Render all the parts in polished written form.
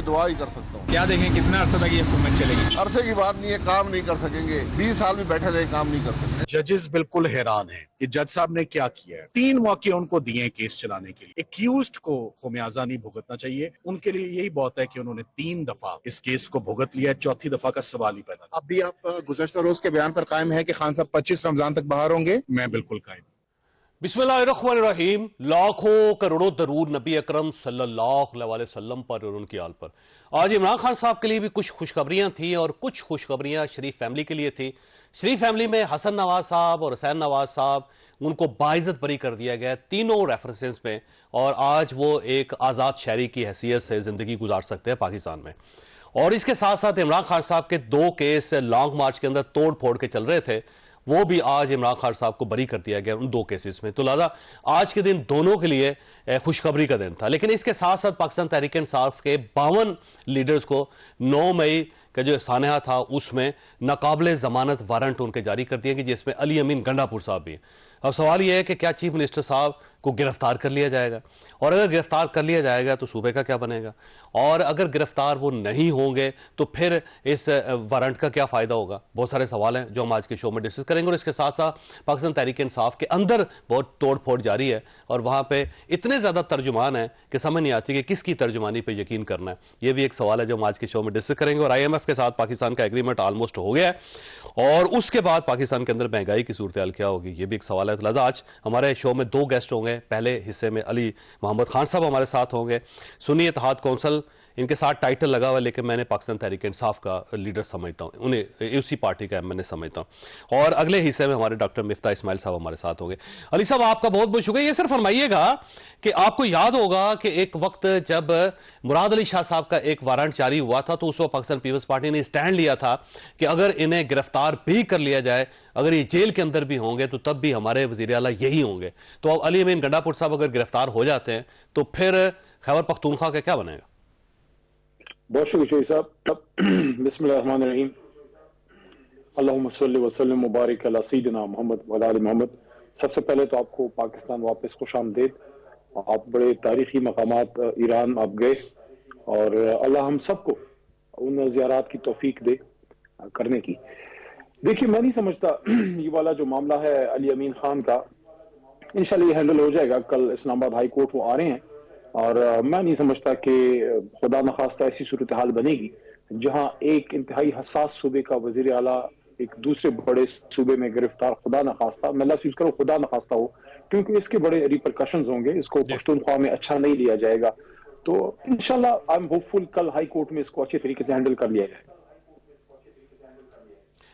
लिए दुआ ही कर सकता हूँ। क्या देखें कितना अरसा तक ये हुकूमत चलेगी? अरसे की बात नहीं है, काम नहीं कर सकेंगे, 20 साल भी बैठे रहे काम नहीं कर सकेंगे। जजेस बिल्कुल हैरान हैं कि जज साहब ने क्या किया है। 3 मौके उनको दिए केस चलाने के लिए। एक्यूज्ड को खुमियाजा नहीं भुगतना चाहिए, उनके लिए यही बहुत है कि उन्होंने 3 दफा इस केस को भुगत लिया, चौथी दफा का सवाल ही पैदा। अब भी आप गुज़श्ता रोज के बयान पर कायम है कि खान साहब 25 रमजान तक बाहर होंगे? मैं बिल्कुल कायम। बिस्मिल्लाहिर्रहमानिर्रहीम। लाखों करोड़ों दरूद नबी अकरम सल्लल्लाहु अलैहि वसल्लम पर और उनकी आल पर। आज इमरान खान साहब के लिए भी कुछ खुशखबरियां थी और कुछ खुशखबरियां शरीफ फैमिली के लिए थी। शरीफ फैमिली में हसन नवाज साहब और हुसैन नवाज साहब, उनको बाइज्जत बरी कर दिया गया तीनों रेफरेंसेस में, और आज वो एक आज़ाद शहरी की हैसियत से ज़िंदगी गुजार सकते हैं पाकिस्तान में। और इसके साथ साथ इमरान खान साहब के 2 केस लॉन्ग मार्च के अंदर तोड़ फोड़ के चल रहे थे, वो भी आज इमरान खान साहब को बरी कर दिया गया उन 2 केसेस में। तो लिहाजा आज के दिन दोनों के लिए खुशखबरी का दिन था। लेकिन इसके साथ साथ पाकिस्तान तहरीक इंसाफ के 52 लीडर्स को 9 मई का जो सानहा था उसमें नाकाबिले जमानत वारंट उनके जारी कर दिए कि जिसमें अली अमीन गंडापुर साहब भी। अब सवाल यह है कि क्या चीफ मिनिस्टर साहब को गिरफ्तार कर लिया जाएगा, और अगर गिरफ्तार कर लिया जाएगा तो सूबे का क्या बनेगा, और अगर गिरफ्तार वो नहीं होंगे तो फिर इस वारंट का क्या फ़ायदा होगा। बहुत सारे सवाल हैं जो हम आज के शो में डिस्कस करेंगे। और इसके साथ साथ पाकिस्तान तहरीक इंसाफ के अंदर बहुत तोड़ फोड़ जारी है और वहाँ पे इतने ज़्यादा तर्जुमान हैं कि समझ नहीं आती कि किसकी तर्जुमानी पर यकीन करना है। ये भी एक सवाल है जो हम आज के शो में डिस्कस करेंगे। और IMF के साथ पाकिस्तान का एग्रीमेंट ऑलमोस्ट हो गया है, और उसके बाद पाकिस्तान के अंदर महंगाई की सूरत हाल क्या होगी, ये भी एक सवाल है। तो लिहाजा आज हमारे शो में 2 गेस्ट होंगे। पहले हिस्से में अली मोहम्मद खान साहब हमारे साथ होंगे, सुन्नी इत्तेहाद कौंसिल, इनके साथ टाइटल लगा हुआ है लेकिन मैंने पाकिस्तान तहरीक इंसाफ का लीडर समझता हूँ, उन्हें उसी पार्टी का MNA समझता हूँ। और अगले हिस्से में हमारे डॉक्टर मिफ्ता इस्माइल साहब हमारे साथ होंगे। अली साहब आपका बहुत बहुत शुक्रिया। ये सिर्फ फरमाइएगा कि आपको याद होगा कि एक वक्त जब मुराद अली शाह साहब का एक वारंट जारी हुआ था तो उस वक्त पाकिस्तान पीपल्स पार्टी ने स्टैंड लिया था कि अगर इन्हें गिरफ्तार भी कर लिया जाए, अगर ये जेल के अंदर भी होंगे तो तब भी हमारे वज़ीर आला यही होंगे। तो अब अली अमीन गंडापुर साहब अगर गिरफ्तार हो जाते हैं तो फिर खैबर पख्तूनख्वा का क्या बनेगा? बहुत शुक्रिया साहब। बिस्मिल्लाहिर्रहमानिर्रहीम। अल्लाहुम्मा सल्लि व सल्लिम मुबारक अला सय्यिदिना मोहम्मद व अला आलि मोहम्मद। सबसे पहले तो आपको पाकिस्तान वापस खुशामदीद। आप बड़े तारीखी मकामात ईरान आप गए, और अल्लाह हम सबको उन ज़ियारात की तौफीक दे करने की। देखिए, मैं नहीं समझता ये वाला जो मामला है अली अमीन खान का, इंशाल्लाह ये हैंडल हो जाएगा। कल इस्लामाबाद हाई कोर्ट वो आ रहे हैं, और मैं नहीं समझता कि खुदा न खास्ता ऐसी सूरत हाल बनेगी जहां एक इंतहाई हसास सूबे का वजीर आला एक दूसरे बड़े सूबे में गिरफ्तार, खुदा न खास्ता, मैं लफ्ज़ यूज करूं खुदा न खास्ता हो, क्योंकि इसके बड़े रिपरकशंस होंगे। इसको पख्तूनख्वा में अच्छा नहीं लिया जाएगा। तो इंशाल्लाह आई एम होपफुल कल हाई कोर्ट में इसको अच्छे तरीके से हैंडल कर लिया जाएगा।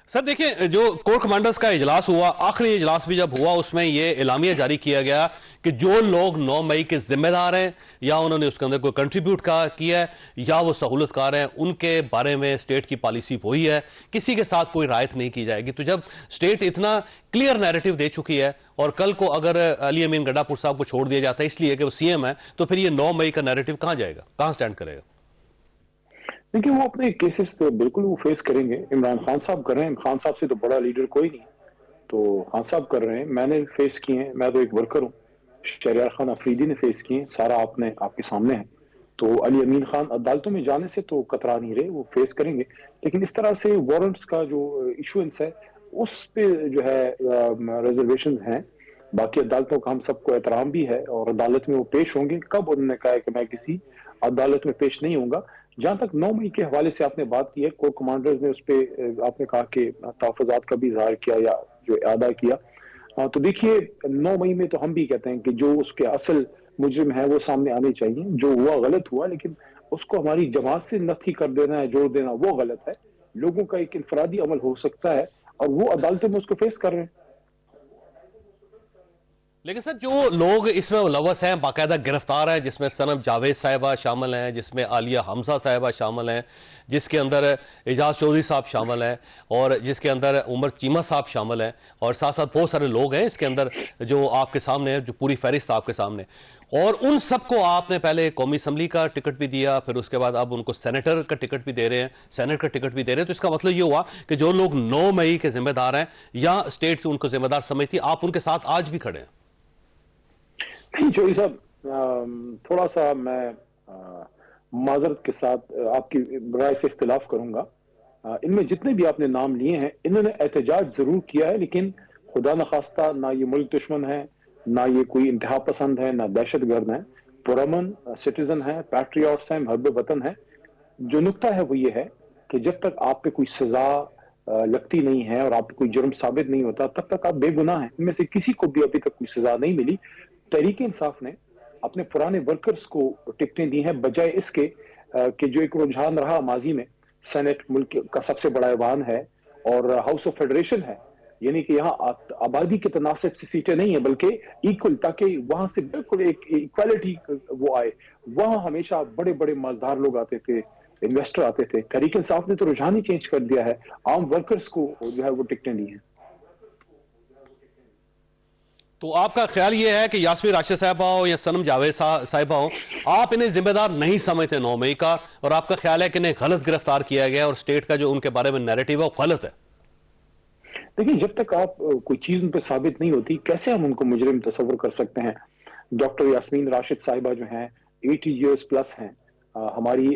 सर देखिए, जो कोर कमांडर्स का इजलास हुआ, आखिरी इजलास भी जब हुआ, उसमें यह एलामिया जारी किया गया कि जो लोग 9 मई के जिम्मेदार हैं या उन्होंने उसके अंदर कोई कंट्रीब्यूट किया है या वो सहूलतकार हैं, उनके बारे में स्टेट की पॉलिसी वही है, किसी के साथ कोई रायत नहीं की जाएगी। तो जब स्टेट इतना क्लियर नैरेटिव दे चुकी है, और कल को अगर अली अमीन गंडापुर साहब को छोड़ दिया जाता है इसलिए कि वो CM है, तो फिर ये 9 मई का नैरेटिव कहाँ जाएगा, कहाँ स्टैंड करेगा? देखिए, वो अपने केसेस तो बिल्कुल वो फेस करेंगे। इमरान खान साहब कर रहे हैं, खान साहब से तो बड़ा लीडर कोई नहीं, तो खान साहब कर रहे हैं। मैंने फेस किए हैं, मैं तो एक वर्कर हूँ। शहरियार खान अफरीदी ने फेस किए हैं, सारा आपके सामने है। तो अली अमीन खान अदालतों में जाने से तो कतरा नहीं रहे, वो फेस करेंगे। लेकिन इस तरह से वारंट्स का जो इशुएंस है उस पे जो है रिजर्वेशन हैं। बाकी अदालतों का हम सबको एहतराम भी है, और अदालत में वो पेश होंगे। कब उन्होंने कहा है कि मैं किसी अदालत में पेश नहीं होऊंगा। जहां तक 9 मई के हवाले से आपने बात की है, कोर कमांडर्स ने उस पर आपने कहा कि तहफ़्फ़ुज़ात का भी इज़हार किया या जो अदा किया। तो देखिए, 9 मई में तो हम भी कहते हैं कि जो उसके असल मुजरिम है वो सामने आने चाहिए। जो हुआ गलत हुआ, लेकिन उसको हमारी जमात से नफी कर देना है, जोड़ देना, वो गलत है। लोगों का एक इनफरादी अमल हो सकता है, और वो अदालतों में उसको फेस कर रहे हैं। लेकिन सर, जो लोग इसमें मुलव्वस हैं, बाकायदा गिरफ्तार है, जिसमें सनम जावेद साहिबा शामिल हैं, जिसमें आलिया हमजा साहिबा शामिल हैं, जिसके अंदर एजाज चौधरी साहब शामिल हैं, और जिसके अंदर उमर चीमा साहब शामिल हैं, और साथ साथ बहुत सारे लोग हैं इसके अंदर जो आपके सामने है, जो पूरी फहरिस्त आपके सामने। और उन सबको आपने पहले कौमी असम्बली का टिकट भी दिया, फिर उसके बाद अब उनको सेनेटर का टिकट भी दे रहे हैं, सेनेट का टिकट भी दे रहे हैं। तो इसका मतलब ये हुआ कि जो लोग 9 मई के जिम्मेदार हैं या स्टेट से उनको जिम्मेदार समझती, आप उनके साथ आज भी खड़े हैं। नहीं चौधरी साहब, थोड़ा सा मैं माजरत के साथ आपकी राय से इख्तिलाफ करूंगा। इनमें जितने भी आपने नाम लिए हैं, इन्होंने एहतजाज जरूर किया है, लेकिन खुदा न खास्ता ना ये मुल्क दुश्मन है, ना ये कोई इंतहा पसंद है, ना दहशतगर्द है, पुरअमन सिटीजन है, पैट्रियट्स हैं, महब वतन है। जो नुक्ता है वो ये है कि जब तक आप पे कोई सजा लगती नहीं है और आप पे कोई जुर्म साबित नहीं होता, तब तक आप बेगुनाह हैं। इनमें से किसी को भी अभी तक कोई सजा नहीं मिली। तहरीक इंसाफ ने अपने पुराने वर्कर्स को टिकटें दी हैं, बजाय इसके कि जो एक रुझान रहा माजी में, सेनेट मुल्क का सबसे बड़ा ऐवान है और हाउस ऑफ फेडरेशन है, यानी कि यहाँ आबादी के तनासिब से सीटें नहीं है बल्कि इक्वल, ताकि वहां से बिल्कुल एक इक्वालिटी वो आए। वहां हमेशा बड़े बड़े मालदार लोग आते थे, इन्वेस्टर आते थे। तहरीक इंसाफ ने तो रुझान ही चेंज कर दिया है, आम वर्कर्स को जो है वो टिकटें दी हैं। तो आपका ख्याल ये है कि यास्मीन राशिद साहिबा हो या सनम जावेद साहिबा हो, आप इन्हें जिम्मेदार नहीं समझते 9 मई का, और आपका ख्याल है कि इन्हें गलत गिरफ्तार किया गया और स्टेट का जो उनके बारे में नैरेटिव है वो गलत है? देखिए, जब तक आप कोई चीज उन पर साबित नहीं होती, कैसे हम उनको मुजरिम तस्वर कर सकते हैं। डॉक्टर यास्मीन राशिद साहिबा जो हैं 80 ईयर्स प्लस हैं, हमारी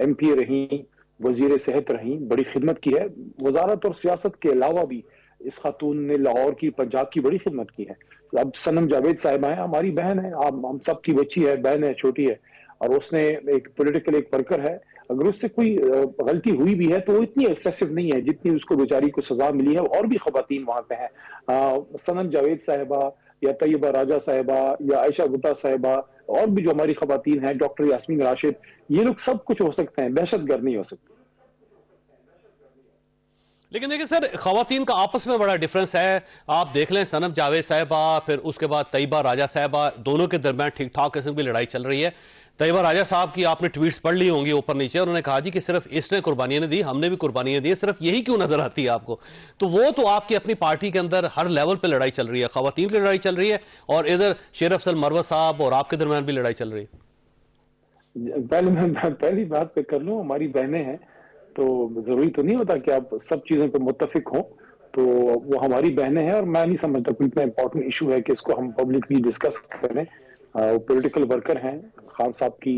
MP रही, वजीर सेहत रही, बड़ी खिदमत की है। वजारत और सियासत के अलावा भी इस खातून ने लाहौर की, पंजाब की बड़ी खिदमत की है। अब सनम जावेद साहिबा है, हमारी बहन है, हम सब की बच्ची है, बहन है, छोटी है, और उसने एक पॉलिटिकल एक वर्कर है। अगर उससे कोई गलती हुई भी है तो वो इतनी एक्सेसिव नहीं है जितनी उसको बेचारी को सजा मिली है। और भी खवातीन वहां पे हैं, सनम जावेद साहिबा या तैयबा राजा साहिबा या आयशा गुट्टा साहिबा, और भी जो हमारी खवातीन हैं, डॉक्टर यास्मीन राशिद, ये लोग सब कुछ हो सकते हैं, दहशतगर्द नहीं हो सकते। लेकिन देखिए सर, खवातीन का आपस में बड़ा डिफरेंस है। आप देख लें, सनम जावेद साहिबा, फिर उसके बाद तैयबा राजा साहिबा, दोनों के दरमियान ठीक ठाक किस्म की लड़ाई चल रही है। तैयबा राजा साहब की आपने ट्वीट्स पढ़ ली होंगी ऊपर नीचे, उन्होंने कहा जी कि सिर्फ इसने कुर्बानियां दी, हमने भी कुर्बानियां दी, सिर्फ यही क्यों नजर आती है आपको? तो वो तो आपकी अपनी पार्टी के अंदर हर लेवल पे लड़ाई चल रही है, खवातीन की लड़ाई चल रही है, और इधर शेर अफजल मरवत साहब और आपके दरमियान भी लड़ाई चल रही है। पहले मैं पहली बात पे कर लूं, हमारी बहनें हैं तो जरूरी तो नहीं होता कि आप सब चीजों पे मुत्तफिक हो। तो वो हमारी बहनें हैं और मैं नहीं समझता कोई इतना इंपॉर्टेंट इशू है कि इसको हम पब्लिकली डिस्कस करें। वो पॉलिटिकल वर्कर हैं, खान साहब की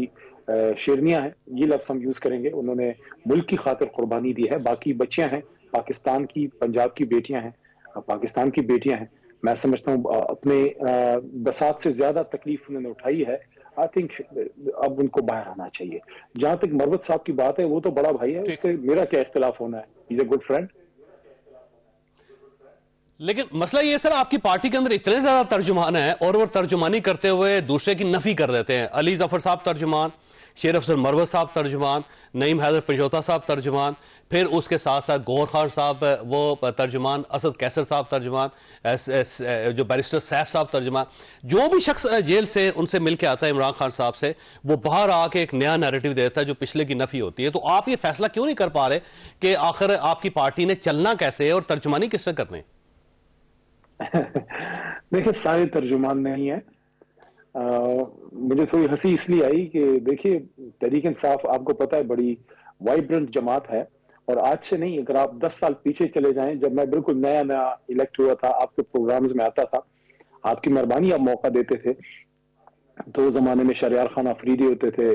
शेरनियां हैं, ये लफ्ज हम यूज करेंगे। उन्होंने मुल्क की खातिर कुर्बानी दी है। बाकी बच्चियां हैं, पाकिस्तान की, पंजाब की बेटियां हैं, पाकिस्तान की बेटियां हैं। मैं समझता हूँ अपने बसात से ज्यादा तकलीफ उन्होंने उठाई है। आई थिंक अब उनको बाहर आना चाहिए। जहां तक मरवत साहब की बात है, वो तो बड़ा भाई है, उससे मेरा क्या इख्तिलाफ होना है, इज ए गुड फ्रेंड। लेकिन मसला ये सर, आपकी पार्टी के अंदर इतने ज्यादा तर्जुमान है और वो तर्जुमानी करते हुए दूसरे की नफी कर देते हैं। अली जफर साहब तर्जुमान, शेर अफजल मरवत साहब तर्जुमान, नईम हैदर पंजोता साहब तर्जुमान, फिर उसके साथ साथ गौहर खान साहब वो तर्जुमान, असद कैसर साहब तर्जुमान, जो बैरिस्टर सैफ साहब तर्जुमान। जो भी शख्स जेल से उनसे मिल के आता है इमरान खान साहब से, वो बाहर आके एक नया नैरेटिव देता है जो पिछले की नफी होती है। तो आप ये फैसला क्यों नहीं कर पा रहे कि आखिर आपकी पार्टी ने चलना कैसे है और तर्जुमानी किससे करनी है? देखिए, सारे तर्जुमान नहीं है। मुझे थोड़ी हंसी इसलिए आई कि देखिए, तहरीक इंसाफ आपको पता है बड़ी वाइब्रेंट जमात है, और आज से नहीं, अगर आप 10 साल पीछे चले जाएं, जब मैं बिल्कुल नया नया इलेक्ट हुआ था, आपके प्रोग्राम्स में आता था, आपकी मेहरबानी, आप मौका देते थे। तो जमाने में शरियार खान अफरीदी होते थे,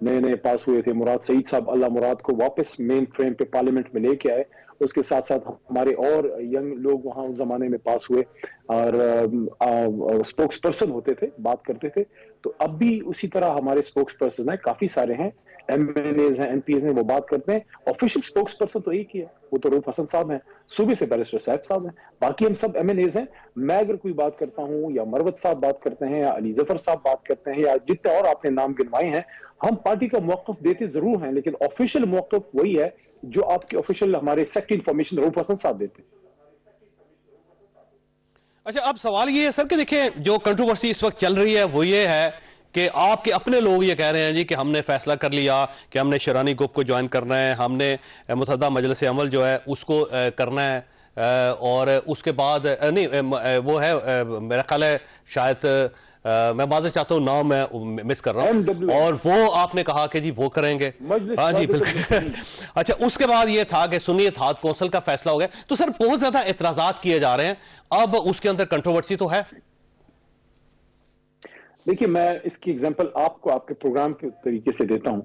नए नए पास हुए थे। मुराद सईद साहब अल्लाह मुराद को वापस मेन फ्रेम पे पार्लियामेंट में लेके आए। उसके साथ साथ हमारे और यंग लोग वहां उस जमाने में पास हुए और स्पोक्स पर्सन होते थे, बात करते थे। तो अब भी उसी तरह हमारे स्पोक्स पर्सन है, काफी सारे हैं, MNAs हैं, MPs हैं, वो बात करते हैं। ऑफिशियल स्पोक्स पर्सन तो एक ही है, वो तो रूफ हसन साहब हैं, सूबे से बैरिस्टर साहब साहब हैं, बाकी हम सब MNAs हैं। मैं अगर कोई बात करता हूं, या मरवत साहब बात करते हैं, या अली जफर साहब बात करते हैं, या जितने और आपने नाम गिनवाए हैं, हम पार्टी का मौकफ देते जरूर हैं, लेकिन ऑफिशियल मौकफ वही है जो आपके ऑफिशियल हमारे सेक्रेटरी इंफॉर्मेशन रूफ हसन साहब देते हैं। अच्छा, अब सवाल ये है सर कि देखिए, जो कंट्रोवर्सी इस वक्त चल रही है वो ये है कि आपके अपने लोग ये कह रहे हैं जी कि हमने फैसला कर लिया कि हमने शरानी ग्रुप को ज्वाइन करना है, हमने मुतहदा मजलिस अमल जो है उसको करना है, और उसके बाद नहीं वो है, मेरा ख्याल है शायद मैं माज़रत चाहता हूँ, नाम मैं मिस कर रहा हूँ, और वो आपने कहा कि जी वो करेंगे। हाँ जी बिल्कुल। अच्छा, उसके बाद ये था कि सुन्नी इत्तेहाद कौंसिल का फैसला हो गया। तो सर बहुत ज्यादा एतराजात किए जा रहे हैं, अब उसके अंदर कंट्रोवर्सी तो है। देखिए, मैं इसकी एग्जांपल आपको आपके प्रोग्राम के तरीके से देता हूं।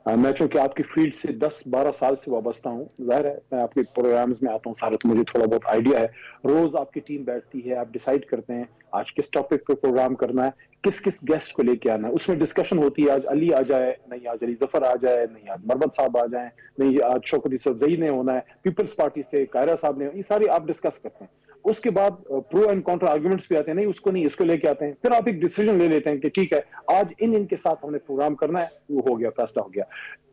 मैं चूंकि आपकी फील्ड से 10-12 साल से वाबस्ता हूँ, जाहिर है मैं आपके प्रोग्राम्स में आता हूँ सारा, तो मुझे थोड़ा बहुत आइडिया है। रोज आपकी टीम बैठती है, आप डिसाइड करते हैं आज किस टॉपिक पे प्रोग्राम करना है, किस किस गेस्ट को लेके आना है, उसमें डिस्कशन होती है। आज अली आ जाए, नहीं आज अली जफर आ जाए, नहीं आज मरवत साहब आ जाए, नहीं आज शौकत यूसुफ जई ने होना है, पीपल्स पार्टी से कायरा साहब ने, ये सारी आप डिस्कस करते हैं। उसके बाद प्रो एंड काउंटर आर्गुमेंट्स भी आते हैं, नहीं उसको नहीं इसको लेके आते हैं, फिर आप एक डिसीजन ले लेते हैं कि ठीक है आज इन के साथ हमने प्रोग्राम करना है, वो हो गया, फैसला हो गया।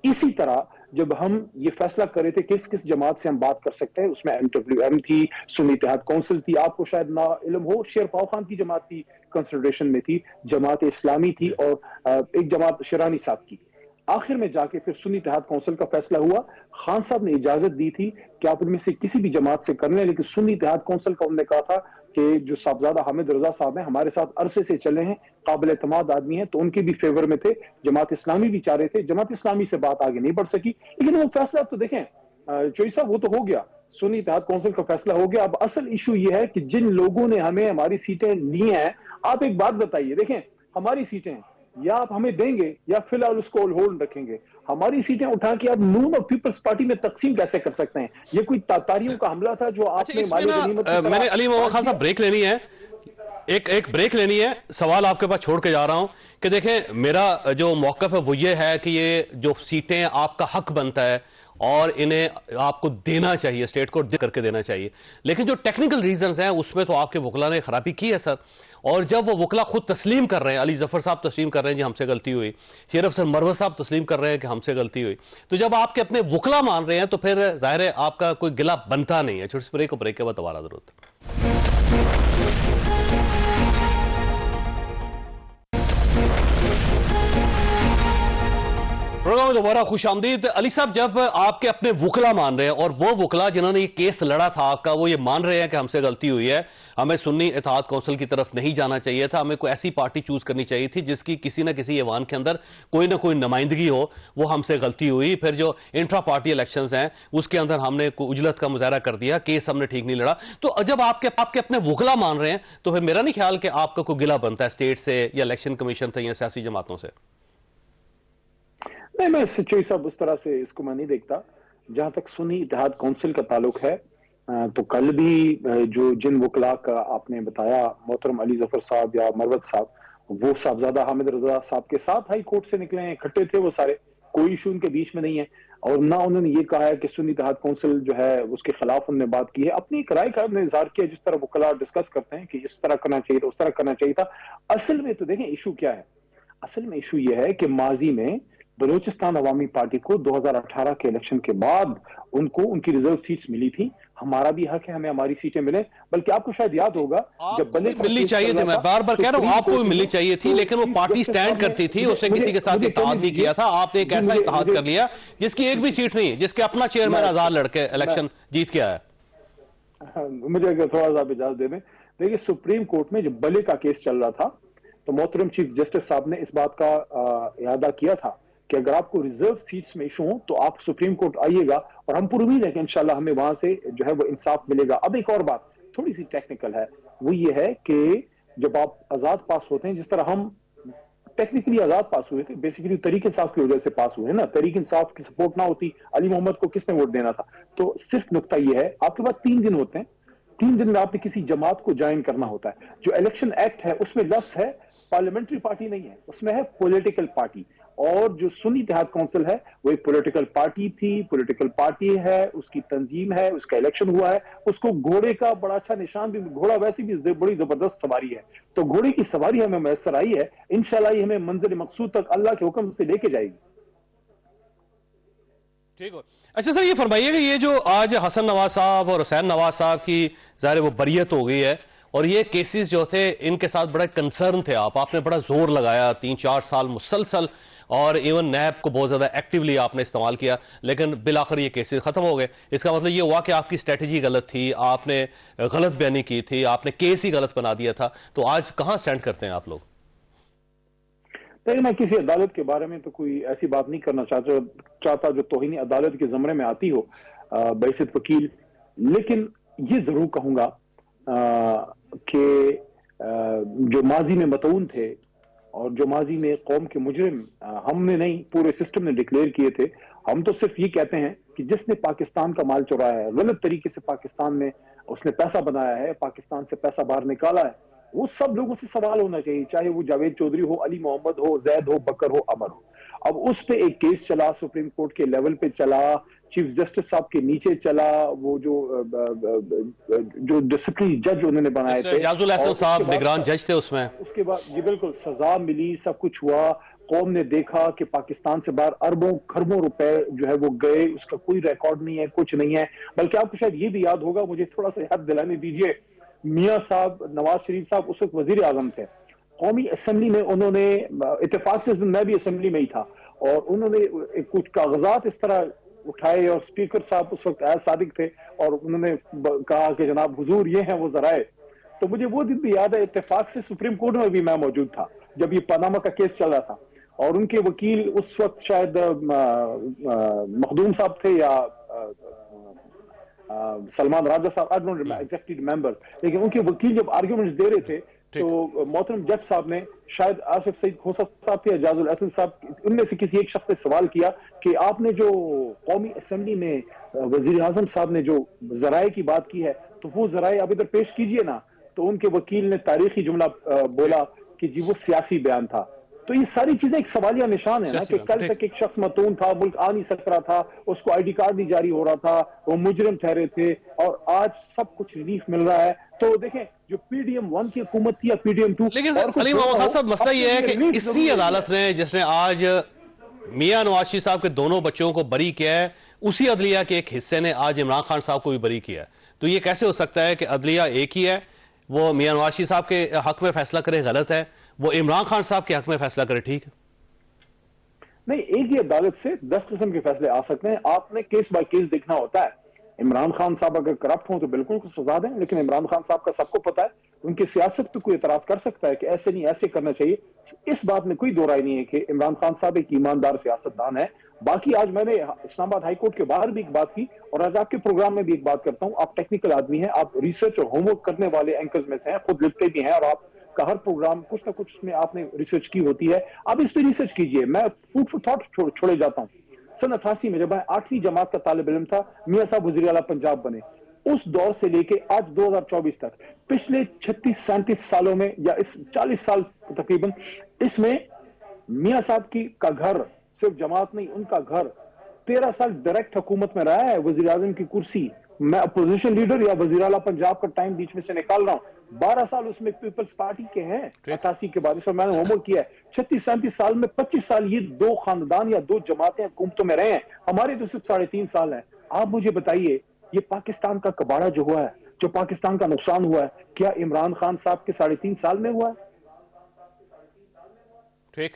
इसी तरह जब हम ये फैसला कर रहे थे किस किस जमात से हम बात कर सकते हैं, उसमें MWM थी, सुन्नी इत्तेहाद काउंसिल थी, आपको शायद ना इल्म हो शेर पाव खान की जमात थी कंसिडरेशन में थी, जमात इस्लामी थी, और एक जमात शिरानी साहब की। आखिर में जाके फिर सुन्नी इत्तेहाद काउंसिल का फैसला हुआ। खान साहब ने इजाजत दी थी कि आप उनमें से किसी भी जमात से कर लें, लेकिन सुन्नी इत्तेहाद काउंसिल का उन्होंने कहा था कि जो साहबजादा हामिद रजा साहब हैं हमारे साथ अरसे से चले हैं, काबिल एतमाद आदमी हैं, तो उनके भी फेवर में थे। जमात इस्लामी भी चाह रहे थे, जमात इस्लामी से बात आगे नहीं बढ़ सकी, लेकिन वो फैसला तो देखें चोई साहब, वो तो हो गया, सुन्नी इत्तेहाद काउंसिल का फैसला हो गया। अब असल इशू ये है कि जिन लोगों ने हमें हमारी सीटें ली हैं, आप एक बात बताइए, देखें हमारी सीटें या आप हमें देंगे या फिलहाल उसको होल्ड रखेंगे। हमारी सीटें उठा के आप नून और पीपल्स पार्टी में तकसीम कैसे कर सकते हैं? ये कोई तातारियों का हमला था जो आपने मैंने अली मोहम्मद खान साहब ब्रेक लेनी है, एक ब्रेक लेनी है। सवाल आपके पास छोड़ के जा रहा हूं कि देखें मेरा जो मौकफ है वो ये है कि ये जो सीटें आपका हक बनता है और इन्हें आपको देना चाहिए, स्टेट को करके देना चाहिए, लेकिन जो टेक्निकल रीजंस हैं उसमें तो आपके वकला ने खराबी की है सर। और जब वो वकला खुद तस्लीम कर रहे हैं, अली जफर साहब तस्लीम कर रहे हैं कि हमसे गलती हुई, शेर अफसर मरवत साहब तस्लीम कर रहे हैं कि हमसे गलती हुई, तो जब आपके अपने वकला मान रहे हैं तो फिर जाहिर है आपका कोई गिला बनता नहीं है। छोटी सी ब्रेक के बाद दोबारा जरूरत। प्रोग्राम में दोबारा खुश आमदीद। अली साहब, जब आपके अपने वकला मान रहे हैं और वो वकला जिन्होंने ये केस लड़ा था आपका, वो ये मान रहे हैं कि हमसे गलती हुई है, हमें सुन्नी इत्तेहाद काउंसिल की तरफ नहीं जाना चाहिए था, हमें कोई ऐसी पार्टी चूज करनी चाहिए थी जिसकी किसी ना किसी ऐवान के अंदर कोई ना कोई नुमाइंदगी हो, वो हमसे गलती हुई। फिर जो इंट्रा पार्टी इलेक्शंस हैं उसके अंदर हमने उजलत का मुजाहरा कर दिया, केस हमने ठीक नहीं लड़ा। तो जब आपके अपने वकला मान रहे हैं तो फिर मेरा नहीं ख्याल कि आपका कोई गिला बनता है स्टेट से या इलेक्शन कमीशन से या सियासी जमातों से। नहीं, मैं चोई साहब उस तरह से इसको मैं नहीं देखता। जहां तक सुन्नी इत्तेहाद काउंसिल का ताल्लुक है, तो कल भी जो जिन वकला का आपने बताया, मोहतरम अली जफर साहब या मरवत साहब, वो साहबजादा हामिद रजा साहब के साथ हाई कोर्ट से निकले हैं, इकट्ठे थे वो सारे, कोई इशू उनके बीच में नहीं है। और ना उन्होंने ये कहा है कि सुन्नी इत्तेहाद काउंसिल जो है उसके खिलाफ उन्होंने बात की है, अपनी एक राय का उन्होंने इजहार किया, जिस तरह वकला डिस्कस करते हैं कि इस तरह करना चाहिए था, उस तरह करना चाहिए था। असल में तो देखें इशू क्या है, असल में इशू ये है कि माजी में बलूचिस्तान अवामी पार्टी को 2018 के इलेक्शन के बाद उनको उनकी रिजर्व सीट्स मिली थी। हमारा भी हक है हमें हमारी सीटें मिले, बल्कि आपको शायद याद होगा जब बले मिलनी चाहिए थी, मैं बार बार कह रहा हूं आपको भी मिलनी चाहिए थी, लेकिन वो पार्टी स्टैंड करती थी, उसने किसी के साथ इत्तेहाद नहीं किया था। आपने एक ऐसा इत्तेहाद कर लिया जिसकी एक भी सीट नहीं है, जिसके अपना चेयरमैन आजाद लड़के इलेक्शन जीत के आया। मुझे अगर थोड़ा सा इजाजत दे दें, देखिए सुप्रीम कोर्ट में जब बले का केस चल रहा था तो मोहतरम चीफ जस्टिस साहब ने इस बात का इरादा किया था कि अगर आपको रिजर्व सीट्स में इशू हो तो आप सुप्रीम कोर्ट आइएगा, और हम पूरी उम्मीद है कि इंशाल्लाह हमें वहां से जो है वो इंसाफ मिलेगा। अब एक और बात थोड़ी सी टेक्निकल है, वो ये है कि जब आप आजाद पास होते हैं, जिस तरह हम टेक्निकली आजाद पास हुए थे, बेसिकली तरीक इंसाफ की वजह से पास हुए ना, तरीक इंसाफ की सपोर्ट ना होती अली मोहम्मद को किसने वोट देना था। तो सिर्फ नुकता यह है, आपके पास 3 दिन होते हैं, 3 दिन में आपने किसी जमात को ज्वाइन करना होता है। जो इलेक्शन एक्ट है उसमें लफ्ज है पार्लियामेंट्री पार्टी नहीं है, उसमें है पॉलिटिकल पार्टी। और जो सुन्नी इत्तेहाद काउंसिल है वो एक पॉलिटिकल पार्टी थी, पॉलिटिकल पार्टी है, उसकी तंजीम है, उसका इलेक्शन हुआ है। उसको घोड़े का बड़ा अच्छा निशान भी, घोड़ा वैसे भी बड़ी जबरदस्त सवारी है, तो घोड़े की सवारी हमें मैसर आई है, इंशाल्लाह ये हमें मंजिल मकसूद तक अल्लाह के हुक्म से लेके जाएगी। ठीक हो। अच्छा सर, ये फरमाइएगा, ये जो आज हसन नवाज साहब और हुसैन नवाज साहब की ज़ाहिर वो बरियत हो गई है, और ये केसेस जो थे इनके साथ बड़ा कंसर्न थे आपने बड़ा जोर लगाया 3-4 साल मुसलसल, और इवन नैब को बहुत ज़्यादा एक्टिवली आपने इस्तेमाल किया, लेकिन बिलाखिर ये केसेस ख़त्म हो गए। इसका मतलब ये हुआ कि आपकी स्ट्रेटजी गलत थी, आपने गलत बयानी की थी, आपने केस ही गलत बना दिया था। तो आज कहाँ स्टैंड करते हैं आप लोग? नहीं, मैं किसी अदालत के बारे में तो कोई ऐसी बात नहीं करना चाहता जो तौहीन अदालत के ज़मरे में आती हो बैसित वकील, लेकिन ये जरूर कहूंगा कि जो माजी में मतऊन थे और जो माजी में कौम के मुजरिम हमने नहीं पूरे सिस्टम ने डिक्लेयर किए थे। हम तो सिर्फ ये कहते हैं कि जिसने पाकिस्तान का माल चुराया है, गलत तरीके से पाकिस्तान में उसने पैसा बनाया है, पाकिस्तान से पैसा बाहर निकाला है, वो सब लोगों से सवाल होना चाहिए, चाहे वो जावेद चौधरी हो, अली मोहम्मद हो, जैद हो, बकर हो, अमर हो। अब उस पे एक केस चला, सुप्रीम कोर्ट के लेवल पे चला, चीफ जस्टिस साहब के नीचे चला, वो जो डिसिप्लिन जज उन्होंने बनाए थे, याजुल एहसन साहब निगरान जज थे उसमें। उसके बाद जी बिल्कुल सजा मिली, सब कुछ हुआ। कौम ने देखा कि पाकिस्तान से बाहर अरबों खरबों रुपए जो है वो गए, उसका कोई रिकॉर्ड नहीं है, कुछ नहीं है। बल्कि आपको शायद ये भी याद होगा, मुझे थोड़ा सा याद दिलाने दीजिए, मियां साहब नवाज शरीफ साहब उस वक्त वजीर आजम थे, कौमी असेंबली में उन्होंने इत्तेफाक से मैं भी असेंबली में ही था, और उन्होंने कुछ कागजात इस तरह उठाए और स्पीकर साहब उस वक्त ऐज सादिक थे और उन्होंने कहा कि जनाब हुजूर ये हैं वो जराए। तो मुझे वो दिन भी याद है, इत्तेफाक से सुप्रीम कोर्ट में भी मैं मौजूद था जब ये पनामा का केस चल रहा था, और उनके वकील उस वक्त शायद मखदूम साहब थे या सलमान राजा साहब, आई डोंट एग्जैक्टली रिमेंबर, लेकिन उनके वकील जब आर्ग्यूमेंट्स दे रहे थे तो मोहतरम जज साहब ने, शायद आसिफ सईद खोसा साहब थे या जाजुल एहसन साहब, उनमें से किसी एक शख्स ने सवाल किया कि आपने जो कौमी असेंबली में वजीर आजम साहब ने जो जराए की बात की है, तो वो जराए आप इधर पेश कीजिए ना। तो उनके वकील ने तारीखी जुमला बोला कि जी वो सियासी बयान था। तो ये सारी चीजें एक सवालिया निशान है ना कि कल तक एक शख्स मतून था, मुल्क आ नहीं सक रहा था, उसको आईडी कार्ड नहीं जारी हो रहा था, वो मुजरिम ठहरे थे, और आज सब कुछ रिलीफ मिल रहा है। तो देखें जो PDM 1 की हुकूमत थी या PDM 2, लेकिन अली मोहम्मद खान साहब मसला ये है कि इसी अदालत ने जिसने आज मियां नवाज शरीफ साहब के दोनों बच्चों को बरी किया है, उसी अदलिया के एक हिस्से ने आज इमरान खान साहब को भी बरी किया है। तो ये कैसे हो सकता है कि अदलिया एक ही है, वो मियां नवाज शरीफ साहब के हक में फैसला करे गलत है, वो इमरान खान साहब के हक में फैसला करे ठीक है? नहीं, एक ही अदालत से 10 किस्म के फैसले आ सकते हैं, आपने केस बाय केस देखना होता है। इमरान खान साहब अगर करप्ट हो तो बिल्कुल सजा दें, लेकिन इमरान खान साहब का सबको पता है, उनकी सियासत पे कोई एतराज कर सकता है कि ऐसे नहीं ऐसे करना चाहिए, इस बात में कोई दो राय नहीं है कि इमरान खान साहब एक ईमानदार सियासतदान है। बाकी आज मैंने इस्लामाबाद हाई कोर्ट के बाहर भी एक बात की, और आज आपके प्रोग्राम में भी एक बात करता हूं। आप टेक्निकल आदमी हैं, आप रिसर्च और होमवर्क करने वाले एंकर्स में से हैं, खुद लिखते भी हैं, और आपका हर प्रोग्राम कुछ ना कुछ उसमें आपने रिसर्च की होती है, आप इस पर रिसर्च कीजिए। मैं फूड फॉर थॉट छोड़े जाता हूं। सन 88 में जब मैं 8वीं जमात का तालिब इल्म था, मियां साहब वज़ीर आला पंजाब बने। उस दौर से लेके आज 2024 तक पिछले 36-37 सालों में, या इस 40 साल तकरीबन, इसमें मियां साहब का घर, सिर्फ जमात नहीं, उनका घर 13 साल डायरेक्ट हुकूमत में रहा है, वजीर आजम की कुर्सी। मैं अपोजिशन लीडर या वजीर आला पंजाब का टाइम बीच में से निकाल रहा हूं, 12 साल उसमें पीपल्स पार्टी के हैं 88 के बाद। इस पर मैंने होमवर्क किया है। 36-37 साल में 25 साल ये दो खानदान या दो जमातें हुकूमतों में रहे हैं, हमारे तो सिर्फ 3.5 साल है। आप मुझे बताइए, ये पाकिस्तान का कबाड़ा जो हुआ है, जो पाकिस्तान का नुकसान हुआ है, क्या इमरान खान साहब के 3.5 साल में हुआ है? ठीक,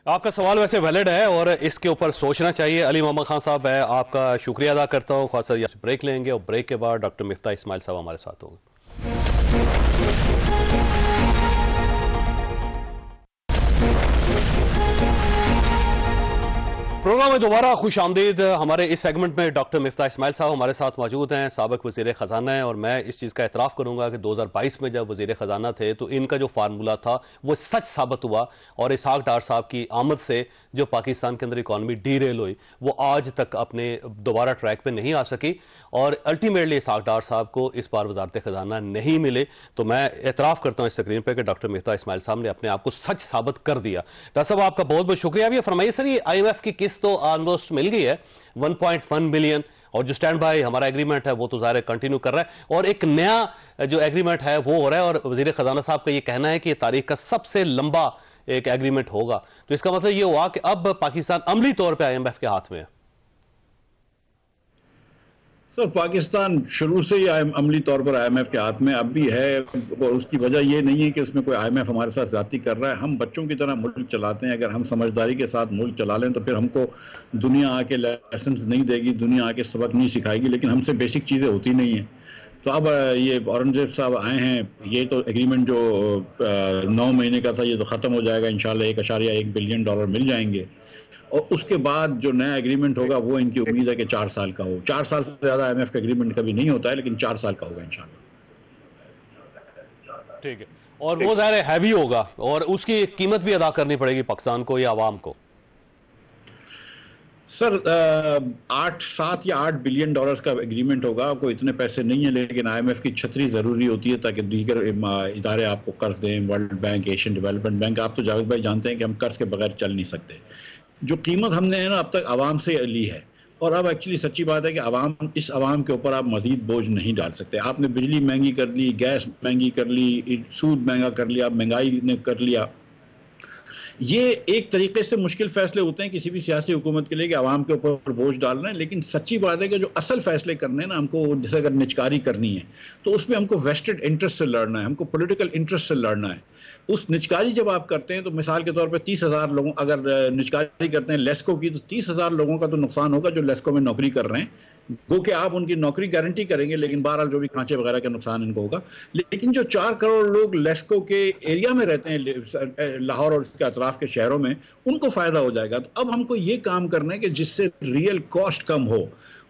आपका सवाल वैसे वैलिड है और इसके ऊपर सोचना चाहिए। अली मोहम्मद खान साहब, है आपका शुक्रिया अदा करता हूँ। खासा ब्रेक लेंगे और ब्रेक के बाद डॉक्टर मिफ्ता इस्माइल साहब हमारे साथ होंगे। प्रोग्राम में दोबारा खुश आमदीद। हमारे इस सेगमेंट में डॉक्टर मिफ्ता इस्माइल साहब हमारे साथ मौजूद हैं, साबिक वज़ीर ख़जाना है। और मैं इस चीज़ का एतराफ़ करूँगा कि 2022 में जब वज़ीर ख़जाना थे तो इनका जो फार्मूला था वो सच साबित हुआ, और इसहाक डार साहब की आमद से जो पाकिस्तान के अंदर इकॉनमी डीरेल हुई वो आज तक अपने दोबारा ट्रैक पर नहीं आ सकी, और अल्टीमेटली इसहाक डार साहब को इस बार वज़ारत ख़जाना नहीं मिले। तो मैं एतराफ़ करता हूँ इस स्क्रीन पर कि डॉक्टर मिफ्ता इस्माइल साहब ने अपने आप को सच साबित कर दिया। डॉक्टर साहब, आपका बहुत बहुत शुक्रिया। अब ये फरमाइए सर, ये IMF की किस्त तो ऑलमोस्ट मिल गई है 1.1 बिलियन, और जो स्टैंड बाय हमारा एग्रीमेंट है वो तो ज़ाहिर कंटिन्यू कर रहा है, और एक नया जो एग्रीमेंट है वो हो रहा है, और वज़ीर ख़जाना साहब का ये कहना है कि ये तारीख का सबसे लंबा एक एग्रीमेंट होगा। तो इसका मतलब ये हुआ कि अब पाकिस्तान अमली तौर पर IMF के हाथ में है। सर, पाकिस्तान शुरू से ही अमली तौर पर IMF के हाथ में अब भी है, और उसकी वजह ये नहीं है कि उसमें कोई IMF हमारे साथ ज्यादती कर रहा है। हम बच्चों की तरह मुल्क चलाते हैं। अगर हम समझदारी के साथ मुल्क चला लें तो फिर हमको दुनिया आके लेसन्स नहीं देगी, दुनिया आके सबक नहीं सिखाएगी, लेकिन हमसे बेसिक चीज़ें होती नहीं हैं। तो अब ये औरंगजेब साहब आए हैं, ये तो एग्रीमेंट जो 9 महीने का था ये तो ख़त्म हो जाएगा इंशाल्लाह, $1.1 बिलियन मिल जाएंगे, और उसके बाद जो नया एग्रीमेंट होगा वो इनकी उम्मीद है कि 4 साल का हो। 4 साल से ज़्यादा IMF का एग्रीमेंट कभी नहीं होता है, लेकिन 4 साल का होगा इंशाल्लाह। ठीक है, और वो ज़ाहिर है हैवी होगा और उसकी कीमत भी अदा करनी पड़ेगी पाकिस्तान को या आवाम को। सर 7 या 8 बिलियन डॉलर्स का एग्रीमेंट होगा। आपको इतने पैसे नहीं है, लेकिन IMF की छतरी ज़रूरी होती है ताकि दीगर इदारे आपको कर्ज दें, world bank, Asian development bank. आप तो जावेद भाई जानते हैं कि हम कर्ज के बगैर चल नहीं सकते। जो कीमत हमने है ना अब तक आवाम से ली है, और अब एक्चुअली सच्ची बात है कि आवाम के ऊपर आप मजीद बोझ नहीं डाल सकते। आपने बिजली महंगी कर ली, गैस महंगी कर ली, सूद महंगा कर लिया, महंगाई ने कर लिया। ये एक तरीके से मुश्किल फैसले होते हैं किसी भी सियासी हुकूमत के लिए कि आवाम के ऊपर बोझ डाल रहे हैं, लेकिन सच्ची बात है कि जो असल फैसले करने हैं ना हमको, जैसे अगर निचकारी करनी है तो उसमें हमको वेस्टेड इंटरेस्ट से लड़ना है, हमको पॉलिटिकल इंटरेस्ट से लड़ना है। उस निचकारी जब आप करते हैं तो मिसाल के तौर पर 30,000 लोगों, अगर निचकारी करते हैं लेस्को की, तो 30,000 लोगों का तो नुकसान होगा जो लेस्को में नौकरी कर रहे हैं। गो कि आप उनकी नौकरी गारंटी करेंगे, लेकिन बहरहाल जो भी खांचे वगैरह का नुकसान इनको होगा। लेकिन जो 4 करोड़ लोग लेस्को के एरिया में रहते हैं, लाहौर और उसके अतराफ के शहरों में, उनको फायदा हो जाएगा। तो अब हमको ये काम करना है कि जिससे रियल कॉस्ट कम हो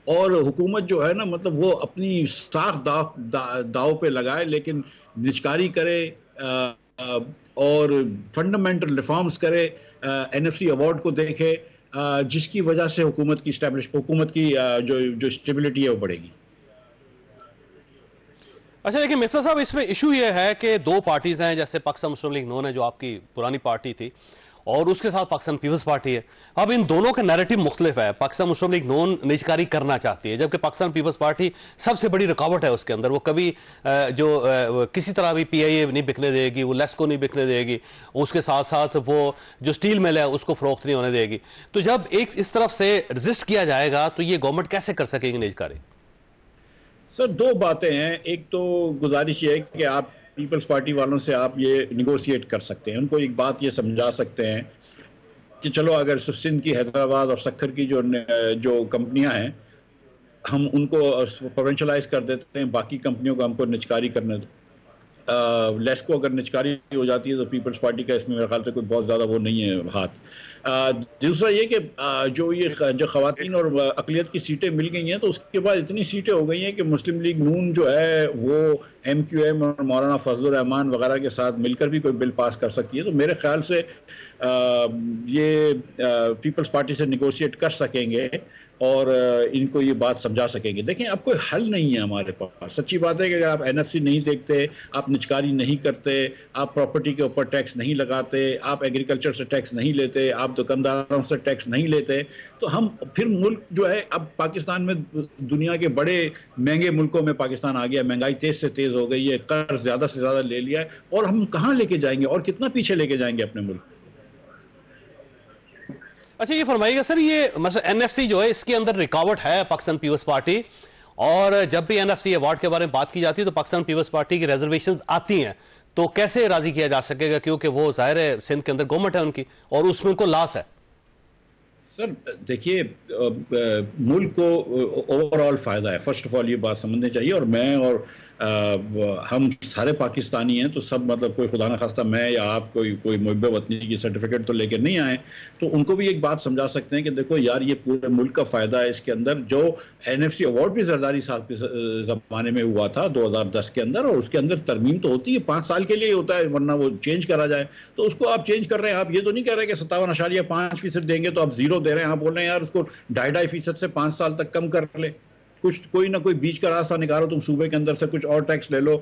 और हुकूमत जो है ना, मतलब वो अपनी साख दाव पे लगाए, लेकिन निचकारी करे और फंडामेंटल रिफॉर्म्स करे, NFC अवार्ड को देखे, जिसकी वजह से हुकूमत की जो स्टेबिलिटी है वो बढ़ेगी। अच्छा, लेकिन मिफ्ता साहब, इसमें इशू ये है कि 2 पार्टीज हैं, जैसे पाकिस्तान मुस्लिम लीग नून है जो आपकी पुरानी पार्टी थी, और उसके साथ पाकिस्तान पीपल्स पार्टी है। अब इन दोनों का नैरेटिव मुख्तलिफ है। पाकिस्तान मुस्लिम लीग नून निजकारी करना चाहती है, जबकि पाकिस्तान पीपल्स पार्टी सबसे बड़ी रुकावट है उसके अंदर। वो कभी किसी तरह भी PIA नहीं बिकने देगी, वो लेस्को नहीं बिकने देगी, उसके साथ साथ वो जो स्टील मिल है उसको फरोख्त नहीं होने देगी। तो जब एक इस तरफ से रजिस्ट किया जाएगा तो ये गवर्नमेंट कैसे कर सकेगी निजकारी? सर 2 बातें हैं। एक तो गुजारिश ये है कि आप पीपल्स पार्टी वालों से आप ये निगोशिएट कर सकते हैं, उनको एक बात ये समझा सकते हैं कि चलो अगर सिंध की, हैदराबाद और सक्खर की जो कंपनियां हैं, हम उनको प्रोविंशलाइज कर देते हैं, बाकी कंपनियों को हमको निचकारी करने दो। लेस्को अगर निचकारी हो जाती है तो पीपल्स पार्टी का इसमें मेरे ख्याल से कोई बहुत ज़्यादा वो नहीं है हाथ। दूसरा ये कि जो ख़वातीन और अक़लियत की सीटें मिल गई हैं, तो उसके बाद इतनी सीटें हो गई हैं कि मुस्लिम लीग नून जो है वो MQM और मौलाना फजलुर रहमान वगैरह के साथ मिलकर भी कोई बिल पास कर सकती है। तो मेरे ख्याल से ये पीपल्स पार्टी से निगोशिएट कर सकेंगे और इनको ये बात समझा सकेंगे। देखें, अब कोई हल नहीं है हमारे पास। सच्ची बात है कि अगर आप NFC नहीं देखते, आप निचकारी नहीं करते, आप प्रॉपर्टी के ऊपर टैक्स नहीं लगाते, आप एग्रीकल्चर से टैक्स नहीं लेते, आप दुकानदारों से टैक्स नहीं लेते, तो हम फिर मुल्क जो है, अब पाकिस्तान में दुनिया के बड़े महंगे मुल्कों में पाकिस्तान आ गया, महंगाई तेज़ से तेज़ हो गई है, कर्ज ज़्यादा से ज़्यादा ले लिया है, और हम कहाँ लेके जाएंगे और कितना पीछे लेके जाएंगे अपने मुल्क? अच्छा, ये फरमाइएगा सर, ये मतलब NFC जो है इसके अंदर रुकावट है पाकिस्तान पीपल्स पार्टी, और जब भी NFC अवार्ड के बारे में बात की जाती है तो पाकिस्तान पीपल्स पार्टी की रिजर्वेशंस आती हैं, तो कैसे राजी किया जा सकेगा? क्योंकि वो जाहिर है सिंध के अंदर गवर्नमेंट है उनकी और उसमें उनको लॉस है। सर देखिए, मुल्क को ओवरऑल फ़ायदा है, फर्स्ट ऑफ ऑल ये बात समझनी चाहिए। और मैं और हम सारे पाकिस्तानी हैं, तो सब मतलब कोई खुदा न खास्ता मैं या आप कोई मुहब्बे वतनी की सर्टिफिकेट तो लेकर नहीं आए, तो उनको भी एक बात समझा सकते हैं कि देखो यार, ये पूरे मुल्क का फ़ायदा है इसके अंदर। जो NFC अवार्ड भी जरदारी साहब के ज़माने में हुआ था 2010 के अंदर, और उसके अंदर तरमीम तो होती है, 5 साल के लिए होता है, वरना वो चेंज करा जाए। तो उसको आप चेंज कर रहे हैं। आप ये तो नहीं कह रहे कि 57.5% देंगे तो आप 0 दे रहे हैं। आप बोल रहे हैं यार उसको 2.5% से 5 साल तक कम कर ले, कोई ना कोई बीच का रास्ता निकालो। तुम सूबे के अंदर से कुछ और टैक्स ले लो,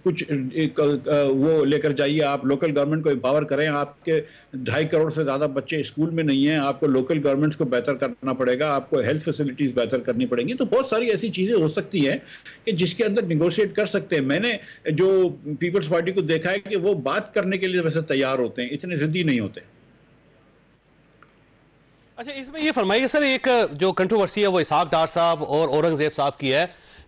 कुछ वो लेकर जाइए। आप लोकल गवर्नमेंट को एम्पावर करें। आपके 2.5 करोड़ से ज़्यादा बच्चे स्कूल में नहीं हैं, आपको लोकल गवर्नमेंट्स को बेहतर करना पड़ेगा, आपको हेल्थ फैसिलिटीज़ बेहतर करनी पड़ेंगी। तो बहुत सारी ऐसी चीज़ें हो सकती हैं कि जिसके अंदर निगोशिएट कर सकते हैं। मैंने जो पीपल्स पार्टी को देखा है कि वो बात करने के लिए वैसे तैयार होते हैं, इतने ज़िद्दी नहीं होते। अच्छा, इसमें ये फरमाइए सर, एक जो कंट्रोवर्सी है वो इसहाक डार साहब और औरंगजेब साहब की है,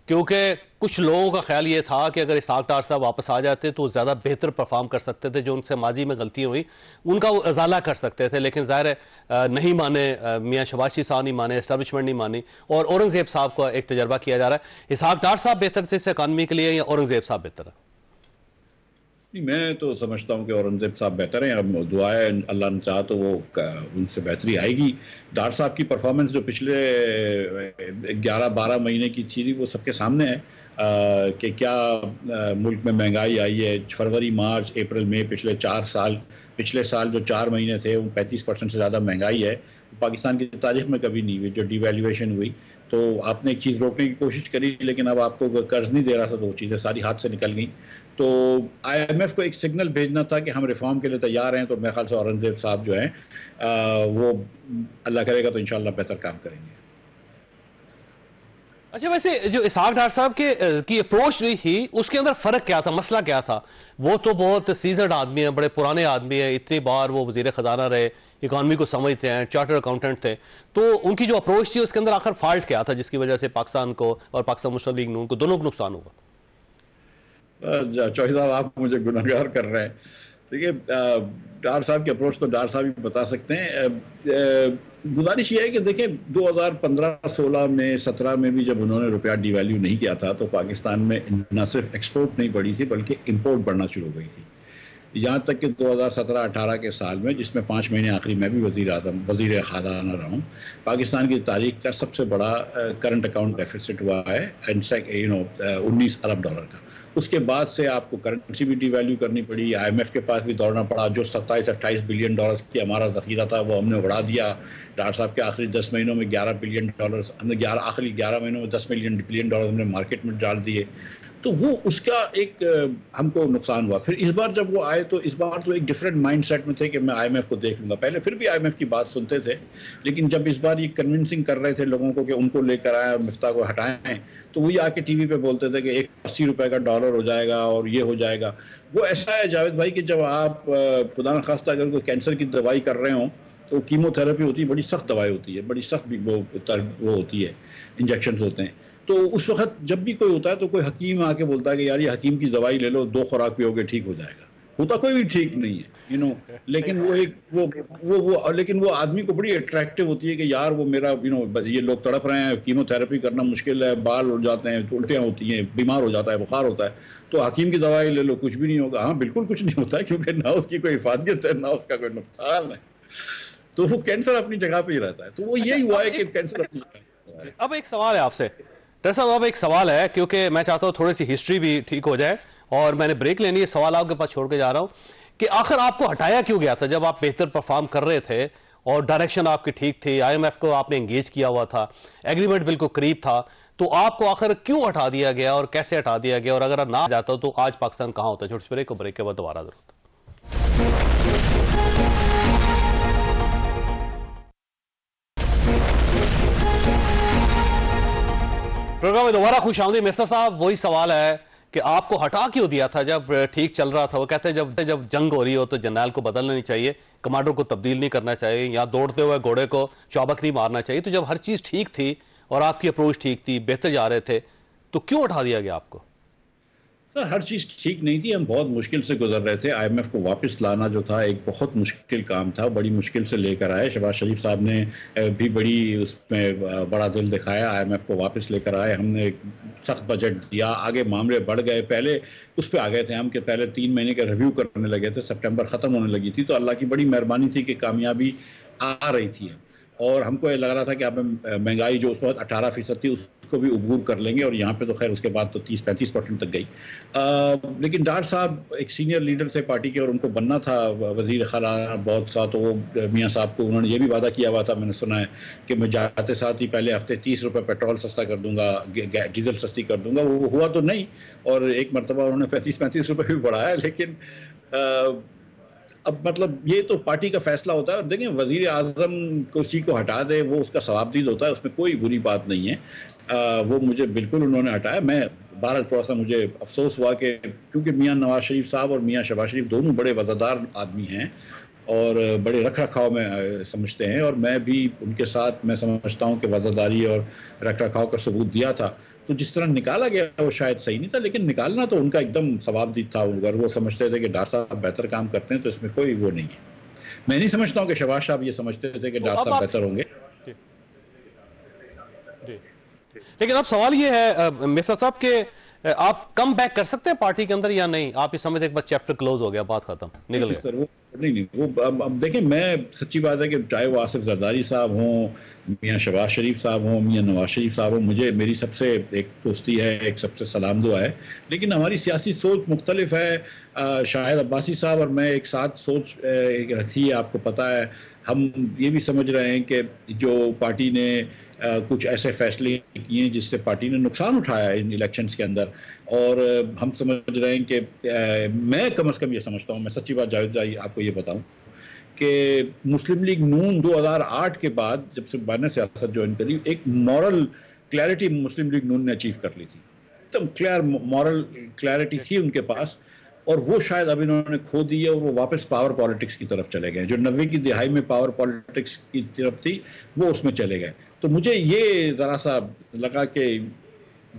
क्योंकि कुछ लोगों का ख्याल ये था कि अगर इसहाक डार साहब वापस आ जाते तो ज़्यादा बेहतर परफॉर्म कर सकते थे, जो उनसे माजी में गलतियाँ हुई उनका वो अजाला कर सकते थे। लेकिन ज़ाहिर है नहीं माने, मियाँ शबाशी साहब नहीं माने, एस्टैब्लिशमेंट नहीं मानी, और औरंगजेब साहब का एक तजर्बा किया जा रहा है। इसहाक डार साहब बेहतर थे इस इकानमी के लिए या औरंगजेब साहब बेहतर है? नहीं, मैं तो समझता हूँ कि औरंगजेब साहब बेहतर हैं। अब दुआ है अल्लाह ने चाहा तो वो उनसे बेहतरी आएगी। डार साहब की परफॉर्मेंस जो पिछले 11-12 महीने की थी वो सबके सामने है। कि क्या मुल्क में महंगाई आई है। फरवरी, मार्च, अप्रैल, मई पिछले साल जो 4 महीने थे वो 35% से ज़्यादा महंगाई है, पाकिस्तान की तारीख में कभी नहीं हुई। जो डिवैल्यूएशन हुई तो आपने एक चीज़ रोकने की कोशिश करी, लेकिन अब आपको कर्ज नहीं दे रहा था तो वो चीज़ें सारी हाथ से निकल गई। तो IMF को एक सिग्नल भेजना था कि हम रिफॉर्म के लिए तैयार हैं। तो मेरे ख्याल से औरंगजेब साहब जो हैं वो अल्लाह करेगा तो इंशाल्लाह बेहतर काम करेंगे। अच्छा, वैसे जो इसहाक डार साहब की अप्रोच रही थी उसके अंदर फर्क क्या था, मसला क्या था? वो तो बहुत सीजर्ड आदमी है, बड़े पुराने आदमी है, इतनी बार वो वजीर खजाना रहे, इकॉनमी को समझते हैं, चार्टर्ड अकाउंटेंट थे। तो उनकी जो अप्रोच थी उसके अंदर आखिर फॉल्ट क्या था जिसकी वजह से पाकिस्तान को और पाकिस्तान मुस्लिम लीग नून को दोनों को नुकसान हुआ? चौधरी साहब, आप मुझे गुनहगार कर रहे हैं। देखिए, डार साहब की अप्रोच तो डार साहब ही बता सकते हैं। गुजारिश ये है कि देखिए 2015-16 में 17 में भी जब उन्होंने रुपया डिवैल्यू नहीं किया था तो पाकिस्तान में न सिर्फ एक्सपोर्ट नहीं बढ़ी थी बल्कि इंपोर्ट बढ़ना शुरू हो गई थी। यहाँ तक कि 2017-18 के साल में, जिसमें 5 महीने आखिरी मैं भी वजीर खजाना रहा हूँ, पाकिस्तान की तारीख का सबसे बड़ा करंट अकाउंट डेफिसिट हुआ है 19 अरब डॉलर का। उसके बाद से आपको करेंसी भी डिवैल्यू करनी पड़ी, IMF के पास भी दौड़ना पड़ा। जो 27-28 बिलियन डॉलर्स की हमारा ज़ख़ीरा था वो हमने बढ़ा दिया। डार साहब के आखिरी 10 महीनों में 11 बिलियन डॉलर्स हमने आखिरी 11 महीनों में 10 बिलियन डॉलर हमने मार्केट में डाल दिए। तो वो उसका एक हमको नुकसान हुआ। फिर इस बार जब वो आए तो इस बार तो एक डिफरेंट माइंडसेट में थे कि मैं IMF को देख लूँगा। पहले फिर भी IMF की बात सुनते थे, लेकिन जब इस बार ये कन्विंसिंग कर रहे थे लोगों को कि उनको लेकर आए और मिफ्ता को हटाएं, तो वही आके टीवी पे बोलते थे कि 80 रुपए का डॉलर हो जाएगा और ये हो जाएगा। वो ऐसा है जावेद भाई कि जब आप खुदा न खास्ता अगर कोई कैंसर की दवाई कर रहे हो तो कीमोथेरेपी होती है, बड़ी सख्त दवाई होती है, बड़ी सख्त वो होती है, इंजेक्शन होते हैं। तो उस वक्त जब भी कोई होता है तो कोई हकीम आके बोलता है कि यार ये हकीम की दवाई ले लो, 2 खुराक पियोगे ठीक हो जाएगा। होता कोई भी ठीक नहीं है, लेकिन वो एक लेकिन वो आदमी को बड़ी अट्रैक्टिव होती है कि यार वो मेरा ये लोग तड़प रहे हैं, कीमोथेरेपी करना मुश्किल है, बाल उड़ जाते हैं, उल्टियाँ होती हैं, बीमार हो जाता है, बुखार होता है, तो हकीम की दवाई ले लो, कुछ भी नहीं होगा। हाँ, बिल्कुल कुछ नहीं होता है, क्योंकि ना उसकी कोई हिफाजत है ना उसका कोई नुकसान है। तो वो कैंसर अपनी जगह पे ही रहता है। तो वो यही हुआ है कि कैंसर अपनी जगह है। अब एक सवाल है आपसे डॉक्टर साहब, अब एक सवाल है, क्योंकि मैं चाहता हूँ थोड़ी सी हिस्ट्री भी ठीक हो जाए और मैंने ब्रेक लेनी है। सवाल आपके पास छोड़ के जा रहा हूँ कि आखिर आपको हटाया क्यों गया था जब आप बेहतर परफॉर्म कर रहे थे और डायरेक्शन आपकी ठीक थी, IMF को आपने एंगेज किया हुआ था, एग्रीमेंट बिल्कुल करीब था, तो आपको आखिर क्यों हटा दिया गया और कैसे हटा दिया गया? और अगर ना जाता तो आज पाकिस्तान कहाँ होता? छोटे ब्रेक को, ब्रेक के बाद दोबारा जरूरत। प्रोग्राम में दोबारा खुश आमदीद। मिफ्ता साहब, वही सवाल है कि आपको हटा क्यों दिया था जब ठीक चल रहा था? वो कहते हैं जब जंग हो रही हो तो जर्नैल को बदलना नहीं चाहिए, कमांडर को तब्दील नहीं करना चाहिए, या दौड़ते हुए घोड़े को चौबक नहीं मारना चाहिए। तो जब हर चीज ठीक थी और आपकी अप्रोच ठीक थी, बेहतर जा रहे थे, तो क्यों हटा दिया गया आपको? सर, हर चीज़ ठीक नहीं थी, हम बहुत मुश्किल से गुजर रहे थे। IMF को वापस लाना जो था एक बहुत मुश्किल काम था, बड़ी मुश्किल से लेकर आए। शहबाज शरीफ साहब ने भी बड़ी उसमें बड़ा दिल दिखाया, IMF को वापस लेकर आए। हमने एक सख्त बजट दिया, आगे मामले बढ़ गए। पहले उस पर आ गए थे हम कि पहले 3 महीने का रिव्यू करने लगे थे, सितंबर ख़त्म होने लगी थी, तो अल्लाह की बड़ी मेहरबानी थी कि कामयाबी आ रही थी। और हमको ये लग रहा था कि अब महंगाई जो उस वक्त 18% थी उसको भी अबूर कर लेंगे, और यहाँ पे तो खैर उसके बाद तो 30-35% तक गई। लेकिन डार साहब एक सीनियर लीडर थे पार्टी के और उनको बनना था वजीर खजाना बहुत सा, तो वो मियाँ साहब को उन्होंने ये भी वादा किया हुआ था, मैंने सुना है, कि मैं जाते साथ ही पहले हफ्ते 30 रुपये पेट्रोल सस्ता कर दूंगा, डीजल सस्ती कर दूंगा। वो हुआ तो नहीं, और एक मरतबा उन्होंने 35-35 रुपये भी बढ़ाया। लेकिन अब मतलब ये तो पार्टी का फैसला होता है। और देखिए, वजीर आजम किसी को हटा दे वो उसका सवाबदीद होता है, उसमें कोई बुरी बात नहीं है। वो मुझे बिल्कुल उन्होंने हटाया। मैं बहरहाल थोड़ा सा मुझे अफसोस हुआ कि क्योंकि मियाँ नवाज शरीफ साहब और मियाँ शहबाज शरीफ दोनों बड़े वफादार आदमी हैं और बड़े रख रखाव में समझते हैं, और मैं भी उनके साथ मैं समझता हूँ कि वफादारी और रख रखाव का सबूत दिया था। तो जिस तरह निकाला गया वो शायद सही नहीं था, लेकिन निकालना तो उनका एकदम सवाबदीद था। अगर वो समझते थे कि डार साहब बेहतर काम करते हैं तो इसमें कोई वो नहीं है। मैं नहीं समझता हूँ कि शहबाज साहब ये समझते थे कि डार साहब बेहतर होंगे। लेकिन अब सवाल ये है मिफ्ता साहब के आप कम बैक कर सकते हैं पार्टी के अंदर या नहीं? आप ये समझते एक बार चैप्टर क्लोज हो गया, बात खत्म, निकल गया? सर, नहीं वो अब देखें, मैं सच्ची बात है कि चाहे वो आसिफ जरदारी साहब हों, मियाँ शहबाज शरीफ साहब हों, मियाँ नवाज शरीफ साहब हों, मुझे मेरी सबसे एक दोस्ती है, एक सबसे सलाम दुआ है, लेकिन हमारी सियासी सोच मुख्तलिफ है। शाहिद अब्बासी साहब और मैं एक साथ सोच रखी है, आपको पता है। हम ये भी समझ रहे हैं कि जो पार्टी ने कुछ ऐसे फैसले किए जिससे पार्टी ने नुकसान उठाया इन इलेक्शंस के अंदर, और हम समझ रहे हैं कि मैं कम से कम ये समझता हूँ, मैं सच्ची बात जावेद भाई आपको ये बताऊँ कि मुस्लिम लीग नून 2008 के बाद जब से मैंने सियासत ज्वाइन करी, एक मॉरल क्लैरिटी मुस्लिम लीग नून ने अचीव कर ली थी, एकदम क्लियर मॉरल क्लैरिटी थी उनके पास, और वो शायद अब इन्होंने खो दी है और वो वापस पावर पॉलिटिक्स की तरफ चले गए। जो 90 की दिहाई में पावर पॉलिटिक्स की तरफ थी वो उसमें चले गए। तो मुझे ये ज़रा सा लगा कि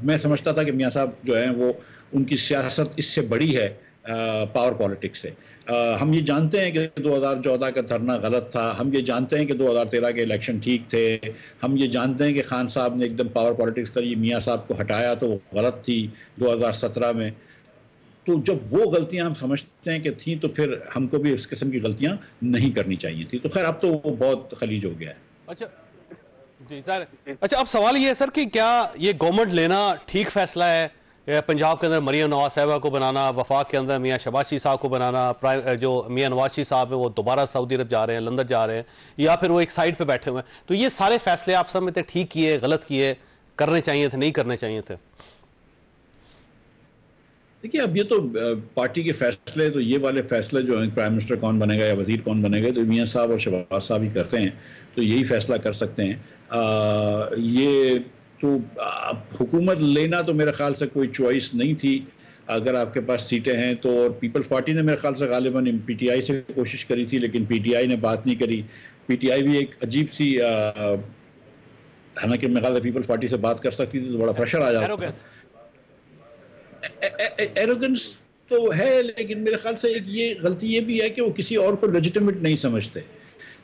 मैं समझता था कि मियाँ साहब जो हैं वो उनकी सियासत इससे बड़ी है पावर पॉलिटिक्स से। हम ये जानते हैं कि 2014 का धरना गलत था, हम ये जानते हैं कि 2013 के इलेक्शन ठीक थे, हम ये जानते हैं कि खान साहब ने एकदम पावर पॉलिटिक्स करी, मियाँ साहब को हटाया तो वो गलत थी 2017 में। तो जब वो गलतियां हम समझते हैं कि थी, तो फिर हमको भी इस किस्म की गलतियां नहीं करनी चाहिए थी। तो खैर अब तो वो बहुत खलीज हो गया है। अच्छा जी सर, अच्छा अब सवाल ये है सर कि क्या ये गवर्नमेंट लेना ठीक फैसला है? पंजाब के अंदर मरियम नवाज साहिबा को बनाना, वफाक के अंदर मियाँ शहबाज साहब को बनाना, जो मियाँ नवाज साहब है वो दोबारा सऊदी अरब जा रहे हैं, लंदन जा रहे हैं, या फिर वो एक साइड पे बैठे हुए हैं, तो ये सारे फैसले आप समझते हैं ठीक किए, गलत किए, करने चाहिए थे, नहीं करने चाहिए थे? देखिए अब ये तो पार्टी के फैसले, तो ये वाले फैसले जो हैं प्राइम मिनिस्टर कौन बनेगा या वजीर कौन बनेगा, तो मियाँ साहब और शहबाज साहब ही करते हैं, तो यही फैसला कर सकते हैं। ये तो हुकूमत लेना तो मेरे ख्याल से कोई चॉइस नहीं थी। अगर आपके पास सीटें हैं तो, और पीपल्स पार्टी ने मेरे ख्याल से गालिबन पीटीआई से कोशिश करी थी, लेकिन पीटीआई ने बात नहीं करी। पीटीआई भी एक अजीब सी, हालांकि मेरे ख्याल से पीपल्स पार्टी से बात कर सकती थी तो बड़ा प्रेशर आ जाता। एरोगेंस तो है, लेकिन मेरे ख्याल से एक ये गलती ये भी है कि वो किसी और को लेजिटिमेट नहीं समझते।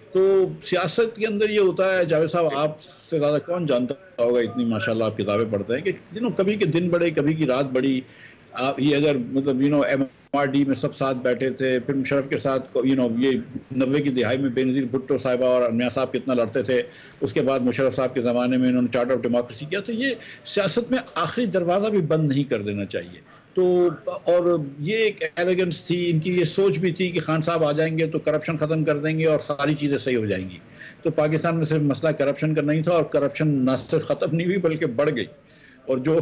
तो सियासत के अंदर ये होता है, जावेद साहब आपसे ज़्यादा कौन जानता होगा, इतनी माशाल्लाह आप किताबें पढ़ते हैं, कि कभी के दिन बड़े कभी की रात बड़ी। आप ये अगर मतलब MRD में सब साथ बैठे थे, फिर मुशर्रफ के साथ ये 90 की दिहाई में बेनज़ीर भुट्टो साहिबा और मियाँ साहब कितना लड़ते थे, उसके बाद मुशर्रफ साहब के ज़माने में इन्होंने चार्टर ऑफ डेमोक्रेसी किया। तो ये सियासत में आखिरी दरवाज़ा भी बंद नहीं कर देना चाहिए। तो और ये एक एलिगेंस थी इनकी, ये सोच भी थी कि खान साहब आ जाएंगे तो करप्शन ख़त्म कर देंगे और सारी चीज़ें सही हो जाएंगी। तो पाकिस्तान में सिर्फ मसला करप्शन का नहीं था, और करप्शन न सिर्फ ख़त्म नहीं हुई बल्कि बढ़ गई। और जो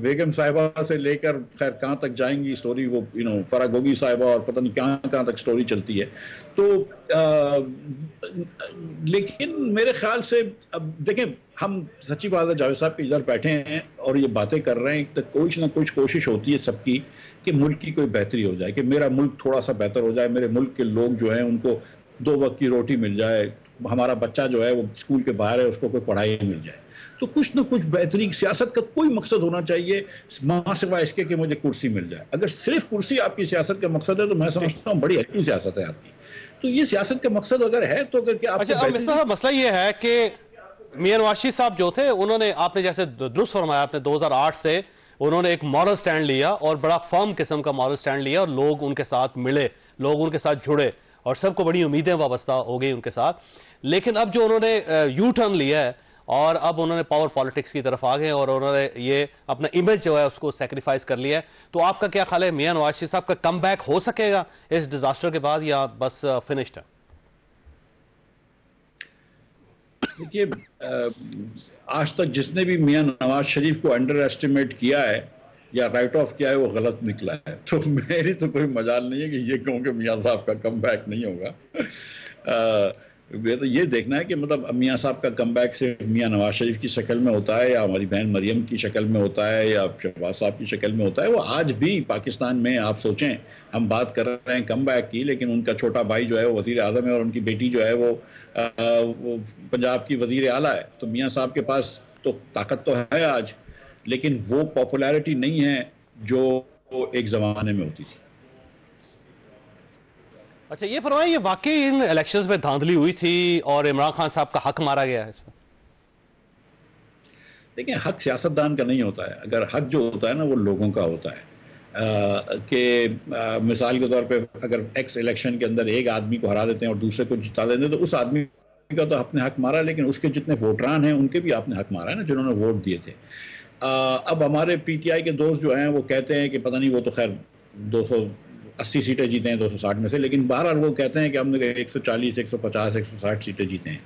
बेगम साहिबा से लेकर खैर कहाँ तक जाएंगी स्टोरी, वो फरागोगी साहिबा और पता नहीं कहाँ तक स्टोरी चलती है। तो लेकिन मेरे ख्याल से अब देखें, हम सच्ची बात है जावेद साहब इधर बैठे हैं और ये बातें कर रहे हैं, तो कुछ ना कुछ कोशिश होती है सबकी कि मुल्क की कोई बेहतरी हो जाए, कि मेरा मुल्क थोड़ा सा बेहतर हो जाए, मेरे मुल्क के लोग जो हैं उनको 2 वक्त की रोटी मिल जाए, हमारा बच्चा जो है वो स्कूल के बाहर है उसको कोई पढ़ाई मिल जाए। तो कुछ ना कुछ बेहतरी, सियासत का कोई मकसद होना चाहिए मां सिवाय इसके कि मुझे कुर्सी मिल जाए। अगर सिर्फ कुर्सी आपकी सियासत का मकसद है तो मैं समझता हूँ बड़ी अच्छी सियासत है आपकी। तो ये सियासत का मकसद अगर है तो अगर क्या अच्छा, मसला ये है कि मियां नवाज साहब जो थे उन्होंने, आपने जैसे दुरुस्त फरमाया, आपने 2008 से उन्होंने एक मॉरल स्टैंड लिया और बड़ा फर्म किस्म का मॉरल स्टैंड लिया, और लोग उनके साथ मिले, लोग उनके साथ जुड़े, और सबको बड़ी उम्मीदें वाबस्ता हो गई उनके साथ। लेकिन अब जो उन्होंने यू टर्न लिया है और अब उन्होंने पावर पॉलिटिक्स की तरफ आ गए और उन्होंने ये अपना इमेज जो है उसको सेक्रीफाइस कर लिया है, तो आपका क्या ख्याल है, मियां नवाज साहब का कम बैक हो सकेगा इस डिजास्टर के बाद, या बस फिनिश्ड है? देखिए आज तक जिसने भी मियां नवाज शरीफ को अंडर एस्टिमेट किया है या राइट ऑफ किया है वो गलत निकला है। तो मेरी तो कोई मजाल नहीं है कि ये कहूँ कि मियां साहब का कम बैक नहीं होगा। तो ये देखना है कि मतलब मियाँ साहब का कमबैक सिर्फ मियाँ नवाज शरीफ की शक्ल में होता है या हमारी बहन मरियम की शक्ल में होता है या शहबाज साहब की शक्ल में होता है। वो आज भी पाकिस्तान में, आप सोचें, हम बात कर रहे हैं कमबैक की, लेकिन उनका छोटा भाई जो है वो वज़ीर आज़म है और उनकी बेटी जो है वो पंजाब की वज़ीर आला है। तो मियाँ साहब के पास तो ताकत तो है आज, लेकिन वो पॉपुलैरिटी नहीं है जो एक ज़माने में होती थी। अच्छा, ये फरमाइए, ये वाकई इन इलेक्शंस में धांधली हुई थी और इमरान खान साहब का हक मारा गया है इसमें? देखिए, हक सियासतदान का नहीं होता है। अगर हक जो होता है ना वो लोगों का होता है। कि मिसाल के तौर पे अगर एक्स इलेक्शन के अंदर एक आदमी को हरा देते हैं और दूसरे को जिता देते हैं तो उस आदमी का तो आपने हक मारा, लेकिन उसके जितने वोटरान हैं उनके भी आपने हक मारा है ना, जिन्होंने वोट दिए थे। अब हमारे पीटीआई के दोस्त जो हैं वो कहते हैं कि पता नहीं, वो तो खैर 280 सीटें जीते हैं 260 में से, लेकिन बहरहाल वो कहते हैं कि हमने 140, 150, 160 सीटें जीते हैं।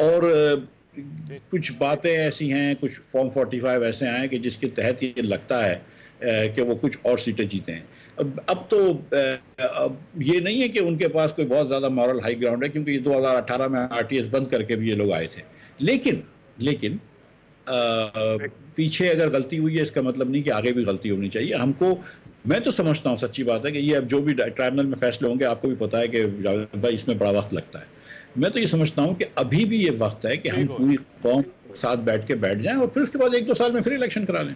और कुछ बातें ऐसी हैं, कुछ फॉर्म 45 ऐसे हैं कि जिसके तहत ये लगता है कि वो कुछ और सीटें जीते हैं। अब तो ये नहीं है कि उनके पास कोई बहुत ज़्यादा मॉरल हाई ग्राउंड है, क्योंकि 2018 में आरटीएस बंद करके भी ये लोग आए थे। लेकिन पीछे अगर गलती हुई है इसका मतलब नहीं कि आगे भी गलती होनी चाहिए। हमको, मैं तो समझता हूँ, सच्ची बात है कि ये अब जो भी ट्राइब्यूनल में फैसले होंगे, आपको भी पता है कि जावेद भाई इसमें बड़ा वक्त लगता है। मैं तो ये समझता हूँ कि अभी भी ये वक्त है कि हम पूरी कौम साथ बैठ जाएं और फिर उसके बाद 1-2 साल में फिर इलेक्शन करा लें।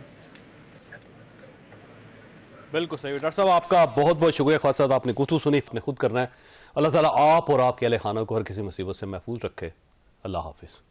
बिल्कुल सही। डॉक्टर साहब आपका बहुत बहुत शुक्रिया। ख्वाजा साहब आपने गुफ्तगू सुनी, अपने खुद करना है। अल्लाह ताला आप और आपके अहले खाना को हर किसी मुसीबत से महफूज रखे। अल्लाह हाफिज़।